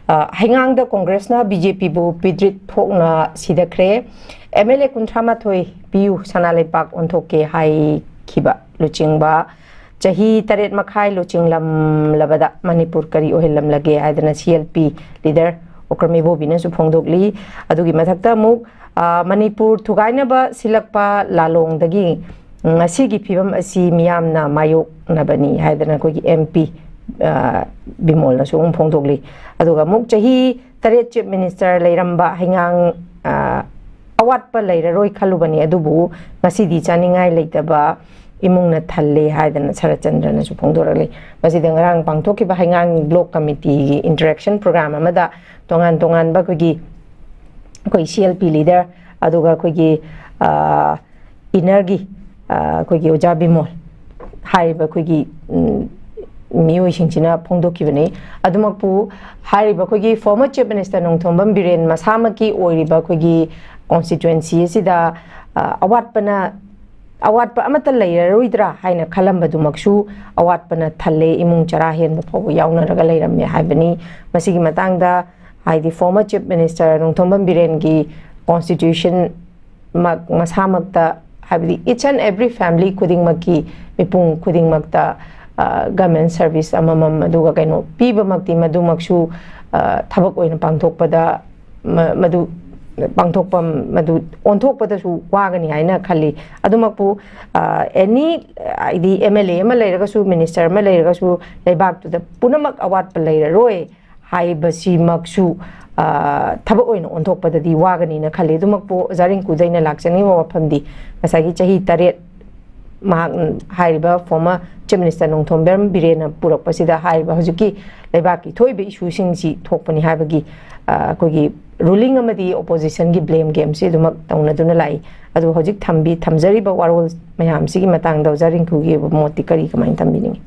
Hangang the Congress na BJP bu Pidrit Thokna Sidakre MLA Kuntramathoi Piu Sanalepak Ontoke Hai Kiba Luchingba Chahi Taret Makai Luching Lam Labada Manipur Kari Ohilam Lage Adana CLP leader Okramibo Bina Supongdogli Adugi Matakta Muk Manipur Tugainaba Silakpa Lalong Dagi Asigi Pibam Asi Miyamna Mayok Nabani Hadana Kogi MP Bimol Nasung Pongdogli Aduga Muk Chahi Taret Chief Minister Lairamba Hangang Awat pa later Roy Kalubani Adubu Masidi Chaningai Laitaba Imung na Thale Hadana Sarachandra na Supongdorali Masidangrang Pangtoki Bahangang Block Committee Interaction Program Amada Tongan Bakugi Koi CLP leader Aduga Kogi Inergi Kogi Ojabimol Hariba Kogi Miu Shinchina Pongdokibani Adumakpu Hariba Kogi former Chief Minister Nongthombam Biren Masamaki Oiriba Kogi constituency sida awat pa amata layraroidra haina khalamba dumaksu awat pa na thalle imung charahen bapho yauna raga layramme haibani masigi matangda haidi former chief minister Nongthombam Biren gi constitution masamakta haibdi each and every family kuding maki mipung kuding makta government service amamam aduga kaino piba makti madumaksu thabak oina pangthokpada madu Pangtokpam Madu on top of the Wagani Haina Kali Adumapu any the MLA Malayagasu Minister Malayagasu lay back to the Punamak Awat Palay Roy Hai Basi Maksu Taboin on top of the Wagani Kali Dumakpo Zarin Kudaina Laxani Wapandi Masagi Chahi Taret Haiba former Chief Minister Nongthombam Birena Purak Pasida Haiba Hazuki Lebaki Toybe issue Singsi Tokpani Habagi Kogi ruling amadi opposition gi blame game se dumak tauna duna lai adu hojik thambi thamjari ba warol mayam sigi matang da Rinku gi moti kari kamai tambi ni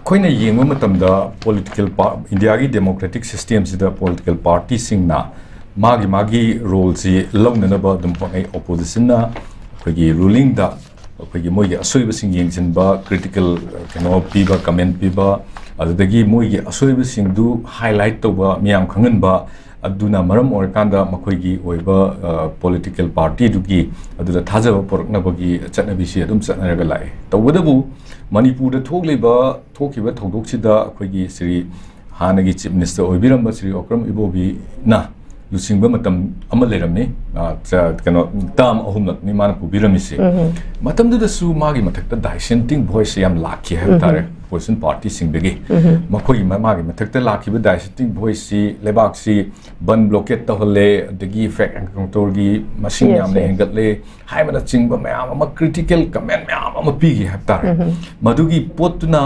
koina yengu matamda political India gi democratic system sida political party singna magi role si longna ba dum pangai opposition na kogi ruling da kogi mogi asoiba sing yengsin ba critical kano piba comment piba adagi mogi asoiba sing du highlight to ba miyam khangan ba aduna maram orkanda makoigi oiba political party dugi aduna thajaba porkna bagi chanabi si adum chanaraga lai tawadabu manipur da thokleba thokiba thodok sida koigi sri hanagi chief minister oibiramba sri okram ibobi na lusingba matam ama leramni kano tam ahumnak ni mana pubiram si matam da su magi mathakta dissenting voice yam lakhi ha tare opposition party singbegi makoi magi mathakta lakhi ba dissenting voice si lebak si ban blockade to hole degi fact and control gi machine yam le hengat le hai mana chingba mayam ama critical comment mayam ama pigi ha tare madugi potuna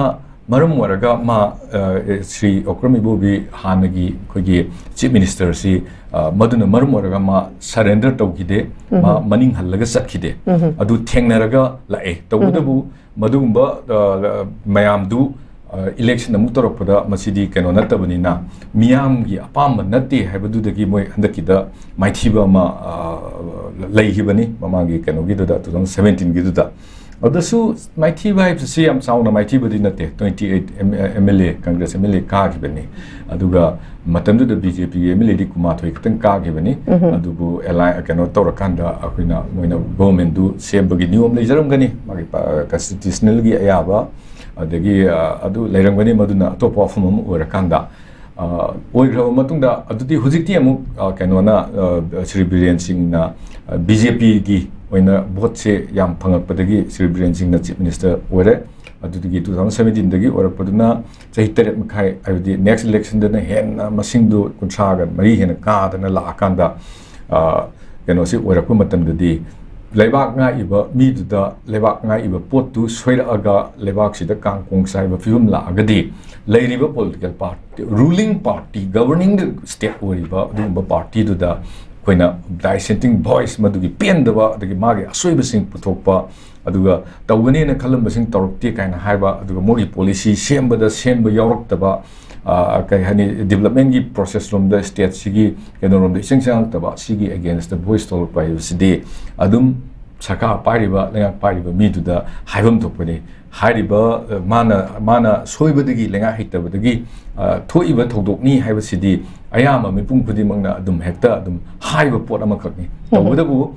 maram waraga ma Sri Okrami Bobi Hanagi Kogi Chief Minister si maduna maram waraga ma surrender tawgide ma maning hallaga sakhide adu thengnaraga lae tawudabu madumba mayam du election amu torokpada masidi keno natabani na miyam gi apam natti habadu dagi moi handakida maithiba ma laihibani mamagi keno gi da 2017 gi da Odasu mighty vibes see am sound mighty body nate 28 MLA Congress MLA ka gibani aduga matamdu the BJP MLA di kumathoi kitang ka gibani adubu ally kano torakanda akhina moina government du sembagi nium lejaram gani magi constitutional gi ayaba adagi adu leirangani maduna top of mum orakanda oigraba matungda adudi hujikti amu kano na Sri Biren Singh na BJP gi oina vote se yam phangakpadagi Sri Biren Singh na chief minister ore adudigi 2017 dagi orakpaduna chahi taret makhai ayudi next election da hen masing du kunsaga mari hen ka da na la akanda keno si orakpa matam dadi lebak nga iba mi du da lebak nga iba pot tu soira aga lebak si da kang kong sai ba film la agadi leiriba political party ruling party governing the state oriba du party du da koina dissenting voice madugi pendaba adagi magi asoiba sing puthokpa aduga tawani na khalamba sing torokti kaina haiba aduga mori policy semba yawraktaba kai hani development gi process from the state sigi keno rom the sing taba sigi against the voice tol by cd adum Saka Pariba, Lenga Pariba, me to the Hivum Topani, Hariba, Mana, Soibadigi, Lenga Hitabadigi, Toiba Todokni, Hiva City, Ayama, Mipung Pudimanga, Dum Hector, Dum Hiva Port Amakani. Wodabu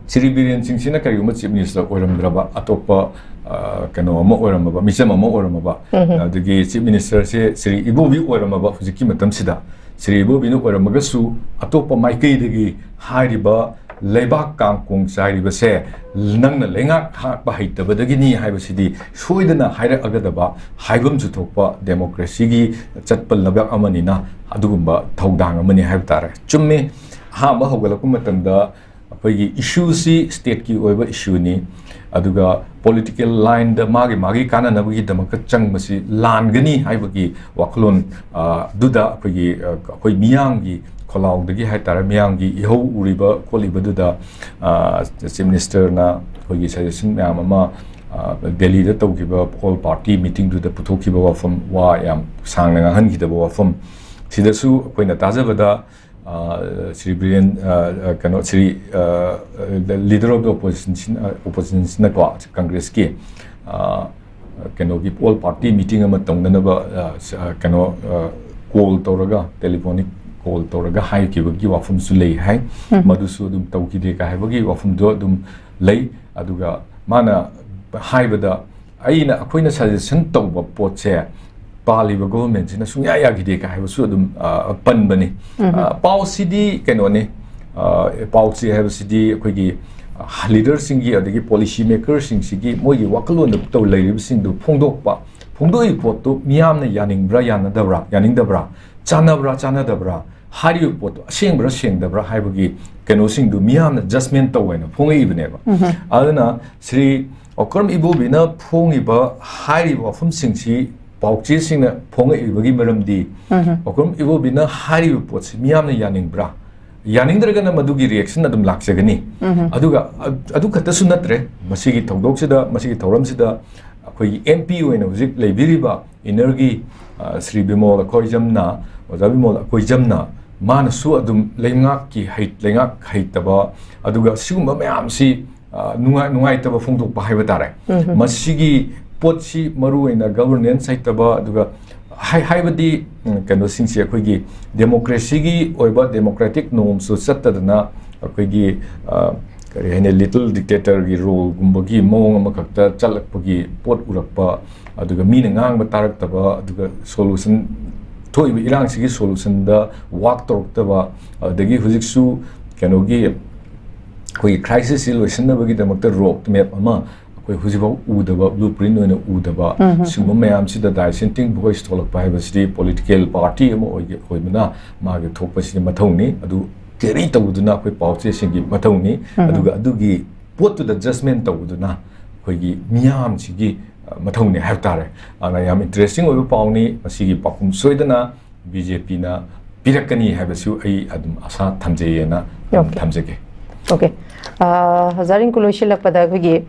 Siribirian Sinsina Kayuma Chief Minister Oramdraba, Atopa, Kano Oramaba, Misama Oramaba, the gay Chief Minister say, Siri Ibobi Oramaba, Fuzikimatam Sida, Siri Ibobi no Oramagasu, Atopa Maike degi, Hariba. Leibak kangkung sari base nang na lenga hak bahit da badagini hai basidi soidana haira agadaba haibam chuthokpa democracy gi chatpal labyak amani na adugumba thaudang amani hai tare chumme ha ba hogalaku matamda apagi issue si state ki oiba issue ni aduga political line da magi kana nabagi damaka changmasi langani haibagi waklon duda apagi koi miyang gi Kolau the Gihata Miangi, Ho Uriba, Kolibaduda, Chief Minister na, Hogisation Mama, Delhi the Tokiba, all party meeting to the Putokiba from Wayam, Sang and Hankitaba from Sidasu, Queen Tazavada, Siribrian cannot see the leader of the opposition network, Congress K. Cannot keep all party meeting a Matonganaba, cannot call Toraga, telephonic. Call Toraga High Kibagi Wafum Sulay High, Madusudum Tauki de Kahabagi, Wafum Dodum Lay, Aduga, Mana Hibada, Aina Aquina suggestion Toba Port Chair, Pali government in a Sungayaki de Kahabasudum Panbani, Pau CD Canone, Pau C have CD, Quigi, leaders in gear, the policy makers in Sigi, Moyi Wakalon, the Pto Ladies in the Pondopa, Pondo Poto, Miam Yaning Brian Dabra, Yaning Dabra. Chanadabra, Hari Pot, Shingbra Shing, the Brahibagi, Canosing do Miam adjustment to win, Pong even ever. Adana, Sri Okurm Ibubina, Pongiba, Hari of Singsi, Pau chasing a Pong Ibagi Maram D. Okurm Ibubina, Hari Pots, Miam Yaning Bra. Yaning Dragana Madugi reaction at the Laxagani. Aduka Tasunatre, Masigi Todoxida, Masigi Toramsida, MPU and Ozik Labiriba, Energy, Sri Bimol, Koijamna. Zabimol Koijamna, Man Su Adum Lengaki hate Lengak Haitaba, Aduga Suma Mamsi, Nuaitaba Fundu Bahivatare, Masigi, Potsi, Maru in a governance Saitaba, Duga Haibadi, Kanosinsia Quigi, democracy or about democratic norms, so Satadana, Quigi, a little dictator rule, Gumbagi, Mong, Makata, Chalapagi, Port Urapa, Aduga meaning Ang Batarataba, Duga solution. Toy Iran Sigi solution the walk talk the Dagi Huziksu Kanogi crisis solution the Bagi the rope to map Ama, Huziba Udaba, blueprint in Udaba, Sumam see the dissenting voice told of privacy, political party, Hoimana, Margaret Topasi Matoni, Adu Kerita would not with politician give Matoni, Adugi, put to the adjustment of Uduna, Hoigi, Miam Sigi. Matoni have tare, and I am interesting over Pauni, Masigi Pakum Soidana, BJP na, Pirakani have a su Adam Asa Tamjayana, Tamzeke. Okay. Hazarin Kuloshila Padagigi,